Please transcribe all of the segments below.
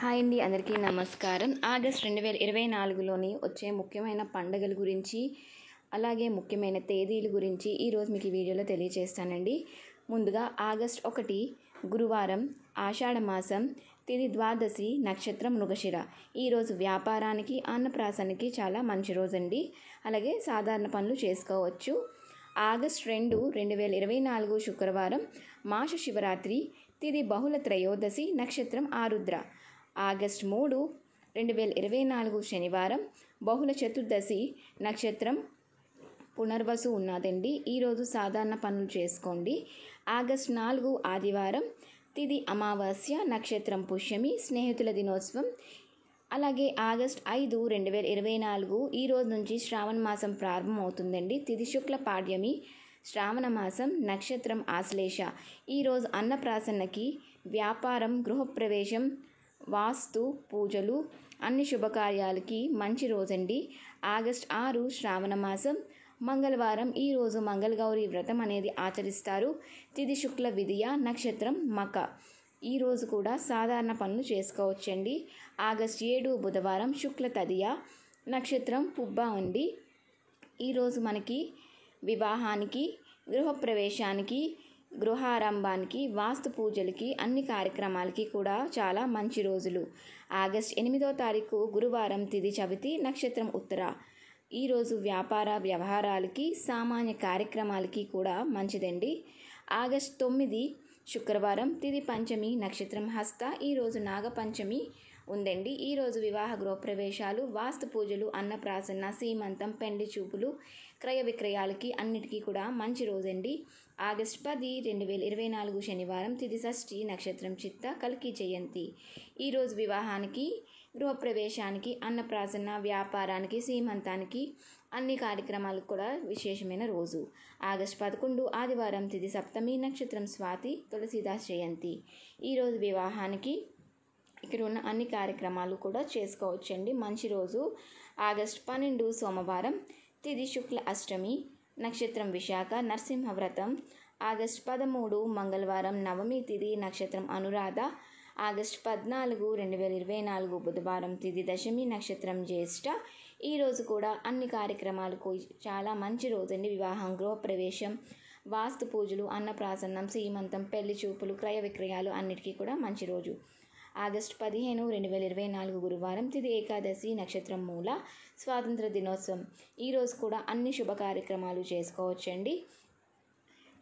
Hi అండి, అందరికీ నమస్కారం. ఆగస్ట్ 2024లోని వచ్చే ముఖ్యమైన పండుగల గురించి, అలాగే ముఖ్యమైన తేదీల గురించి ఈరోజు మీకు ఈ వీడియోలో తెలియజేస్తానండి. ముందుగా ఆగస్ట్ 1 గురువారం, ఆషాఢ మాసం, తిథి ద్వాదశి, నక్షత్రం మృగశిర. ఈరోజు వ్యాపారానికి, అన్నప్రాసనకి చాలా మంచి రోజండి. అలాగే సాధారణ పనులు చేసుకోవచ్చు. ఆగస్ట్ 2, 2024 శుక్రవారం, మాస శివరాత్రి, తిథి బహుళ త్రయోదశి, నక్షత్రం ఆరుద్ర. ఆగస్ట్ 3, 2024 శనివారం, బహుళ చతుర్దశి, నక్షత్రం పునర్వసు ఉన్నదండి. ఈరోజు సాధారణ పనులు చేసుకోండి. ఆగస్ట్ 4 ఆదివారం, తిథి అమావాస్య, నక్షత్రం పుష్యమి, స్నేహితుల దినోత్సవం. అలాగే ఆగస్ట్ 5, 2024 ఈ రోజు నుంచి శ్రావణ మాసం ప్రారంభం అవుతుందండి. తిథి శుక్ల పాడ్యమి, శ్రావణ మాసం, నక్షత్రం ఆశ్లేష. ఈరోజు అన్నప్రాసన్నకి, వ్యాపారం, గృహప్రవేశం, వాస్తు పూజలు, అన్ని శుభకార్యాలకి మంచి రోజండి. ఆగస్ట్ 6 శ్రావణ మాసం, మంగళవారం. ఈరోజు మంగళగౌరి వ్రతం అనేది ఆచరిస్తారు. తిథి శుక్ల విదియ, నక్షత్రం మక. ఈరోజు కూడా సాధారణ పనులు చేసుకోవచ్చండి. ఆగస్ట్ 7 బుధవారం, శుక్ల తదియ, నక్షత్రం పుబ్బ అండి. ఈరోజు మనకి వివాహానికి, గృహప్రవేశానికి, గృహారంభానికి, వాస్తు పూజలకి, అన్ని కార్యక్రమాలకి కూడా చాలా మంచి రోజులు. ఆగస్ట్ 8వ తారీఖు గురువారం, తిథి చవితి, నక్షత్రం ఉత్తర. ఈరోజు వ్యాపార వ్యవహారాలకి, సామాన్య కార్యక్రమాలకి కూడా మంచిదండి. ఆగస్ట్ 9 శుక్రవారం, తిథి పంచమి, నక్షత్రం హస్త. ఈరోజు నాగపంచమి ఉందండి. ఈరోజు వివాహ గృహప్రవేశాలు, వాస్తు పూజలు, అన్నప్రాసన, సీమంతం, పెండ్లి చూపులు, క్రయ విక్రయాలకి అన్నిటికీ కూడా మంచి రోజండి. ఆగస్ట్ 10, 2024 శనివారం, తిథి షష్ఠి, నక్షత్రం చిత్త, కల్కి జయంతి. ఈరోజు వివాహానికి, గృహప్రవేశానికి, అన్నప్రాసన, వ్యాపారానికి, సీమంతానికి, అన్ని కార్యక్రమాలకు కూడా విశేషమైన రోజు. ఆగస్ట్ 11 ఆదివారం, తిథి సప్తమి, నక్షత్రం స్వాతి, తులసీదాస్ జయంతి. ఈరోజు వివాహానికి, ఇక్కడ ఉన్న అన్ని కార్యక్రమాలు కూడా చేసుకోవచ్చండి. మంచి రోజు. ఆగస్ట్ 12 సోమవారం, తిథి శుక్ల అష్టమి, నక్షత్రం విశాఖ, నరసింహవ్రతం. ఆగస్ట్ 13 మంగళవారం, నవమి తిథి, నక్షత్రం అనురాధ. ఆగస్ట్ 14, 2024 బుధవారం, తిథి దశమి, నక్షత్రం జ్యేష్ఠ. ఈరోజు కూడా అన్ని కార్యక్రమాలకు చాలా మంచి రోజండి. వివాహం, గృహప్రవేశం, వాస్తు పూజలు, అన్నప్రాసన్నం, సీమంతం, పెళ్లి చూపులు, క్రయ విక్రయాలు అన్నిటికీ కూడా మంచి రోజు. ఆగస్ట్ 15, 2024 గురువారం, తిథి ఏకాదశి, నక్షత్రం మూల, స్వాతంత్ర దినోత్సవం. ఈరోజు కూడా అన్ని శుభ కార్యక్రమాలు చేసుకోవచ్చండి.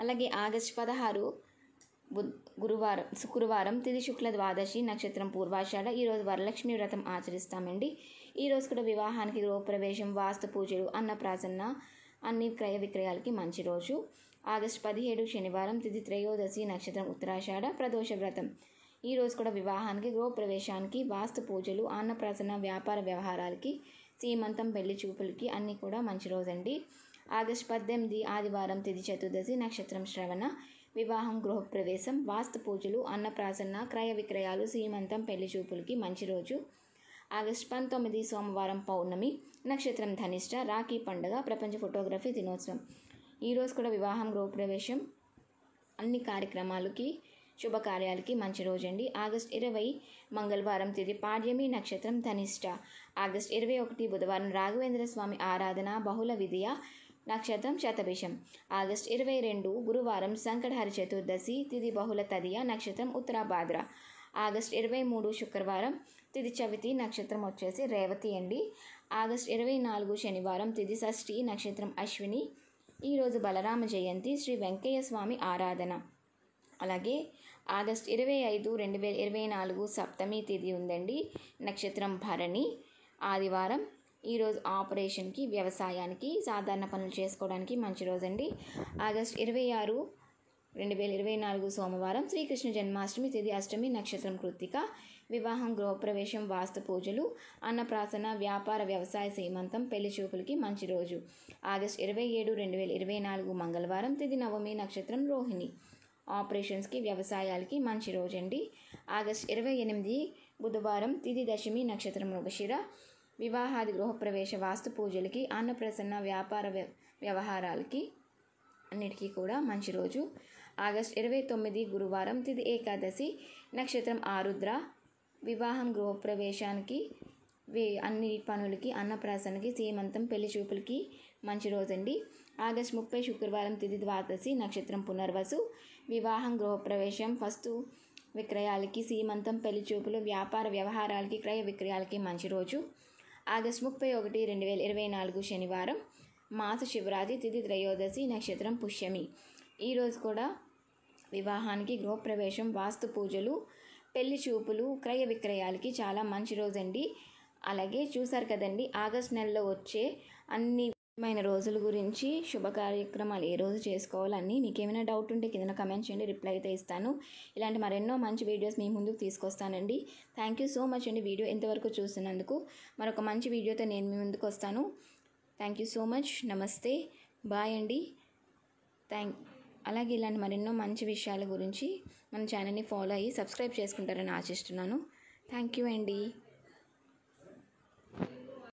అలాగే ఆగస్ట్ 16 శుక్రవారం, తిథి శుక్ల ద్వాదశి, నక్షత్రం పూర్వాషాఢ. ఈరోజు వరలక్ష్మి వ్రతం ఆచరిస్తామండి. ఈరోజు కూడా వివాహానికి, గృహప్రవేశం, వాస్తు పూజలు, అన్నప్రాసన్న, అన్ని క్రయ విక్రయాలకి మంచి రోజు. ఆగస్ట్ 17 శనివారం, తిథి త్రయోదశి, నక్షత్రం ఉత్తరాషాఢ, ప్రదోష వ్రతం. ఈరోజు కూడా వివాహానికి, గృహప్రవేశానికి, వాస్తు పూజలు, అన్నప్రాసన, వ్యాపార వ్యవహారాలకి, సీమంతం, పెళ్లి చూపులకి అన్నీ కూడా మంచి రోజండి. ఆగస్ట్ 18 ఆదివారం, తిథి చతుర్దశి, నక్షత్రం శ్రవణ. వివాహం, గృహప్రవేశం, వాస్తు పూజలు, అన్నప్రాసన, క్రయ విక్రయాలు, సీమంతం, పెళ్లి చూపులకి మంచి రోజు. ఆగస్ట్ 19 సోమవారం, పౌర్ణమి, నక్షత్రం ధనిష్ట, రాఖీ పండుగ, ప్రపంచ ఫోటోగ్రఫీ దినోత్సవం. ఈరోజు కూడా వివాహం, గృహప్రవేశం, అన్ని కార్యక్రమాలకి, శుభకార్యాలకి మంచి రోజండి. ఆగస్ట్ 20 మంగళవారం, తిథి పాడ్యమి, నక్షత్రం ధనిష్ట. ఆగస్ట్ 21 బుధవారం, రాఘవేంద్ర స్వామి ఆరాధన, బహుళ విదియ, నక్షత్రం శతభిషం. ఆగస్ట్ 22 గురువారం, సంకటహరి చతుర్దశి, తిథి బహుళ తదియ, నక్షత్రం ఉత్తరాభాద్ర. ఆగస్ట్ 23 శుక్రవారం, తిథి చవితి, నక్షత్రం వచ్చేసి రేవతి అండి. ఆగస్ట్ 24 శనివారం, తిథి షష్ఠి, నక్షత్రం అశ్విని. ఈరోజు బలరామ జయంతి, శ్రీ వెంకయ్య స్వామి ఆరాధన. అలాగే ఆగస్ట్ 25, 2024 సప్తమి తిథి ఉందండి. నక్షత్రం భరణి, ఆదివారం. ఈరోజు ఆపరేషన్కి, వ్యవసాయానికి, సాధారణ పనులు చేసుకోవడానికి మంచి రోజండి. ఆగస్ట్ 26, 2024 సోమవారం, శ్రీకృష్ణ జన్మాష్టమి, తిథి అష్టమి, నక్షత్రం కృత్తిక. వివాహం, గృహప్రవేశం, వాస్తు పూజలు, అన్నప్రాసన, వ్యాపార వ్యవసాయ, సీమంతం, పెళ్లి చూపులకి మంచి రోజు. ఆగస్ట్ 27, 2024 మంగళవారం, తిథి నవమి, నక్షత్రం రోహిణి. ఆపరేషన్స్కి, వ్యవసాయాలకి మంచి రోజండి. ఆగస్ట్ 28 బుధవారం, తిథి దశమి, నక్షత్రం మృగశిర. వివాహాది, గృహప్రవేశ, వాస్తు పూజలకి, అన్నప్రసన్న, వ్యాపార వ్యవహారాలకి అన్నిటికీ కూడా మంచి రోజు. ఆగస్ట్ 29 గురువారం, తిథి ఏకాదశి, నక్షత్రం ఆరుద్ర. వివాహం, గృహప్రవేశానికి, అన్ని పనులకి, అన్నప్రాసనకి, సీమంతం, పెళ్లి చూపులకి మంచి రోజండి. ఆగస్టు 30 శుక్రవారం, తిథి ద్వాదశి, నక్షత్రం పునర్వసు. వివాహం, గృహప్రవేశం, వస్తు విక్రయాలకి, సీమంతం, పెళ్లి చూపులు, వ్యాపార వ్యవహారాలకి, క్రయ విక్రయాలకి మంచి రోజు. ఆగస్టు 31, 2024 శనివారం, మాస శివరాత్రి, తిథి త్రయోదశి, నక్షత్రం పుష్యమి. ఈరోజు కూడా వివాహానికి, గృహప్రవేశం, వాస్తు పూజలు, పెళ్లి చూపులు, క్రయ విక్రయాలకి చాలా మంచి రోజండి. అలాగే చూసారు కదండి, ఆగస్ట్ నెలలో వచ్చే అన్ని ముఖ్యమైన రోజుల గురించి, శుభ కార్యక్రమాలు ఏ రోజు చేసుకోవాలని మీకు ఏమైనా డౌట్ ఉంటే కింద కమెంట్ చేయండి, రిప్లై అయితే ఇస్తాను. ఇలాంటి మరెన్నో మంచి వీడియోస్ మీ ముందుకు తీసుకొస్తానండి. థ్యాంక్ యూ సో మచ్ అండి వీడియో ఎంతవరకు చూస్తున్నందుకు. మరొక మంచి వీడియోతో నేను మీ ముందుకు వస్తాను. Thank you so much. నమస్తే, బాయ్ అండి. అలాగే ఇలాంటి మరెన్నో మంచి విషయాల గురించి మన ఛానల్ని ఫాలో అయ్యి సబ్స్క్రైబ్ చేసుకుంటారని ఆశిస్తున్నాను. థ్యాంక్ యూ అండి.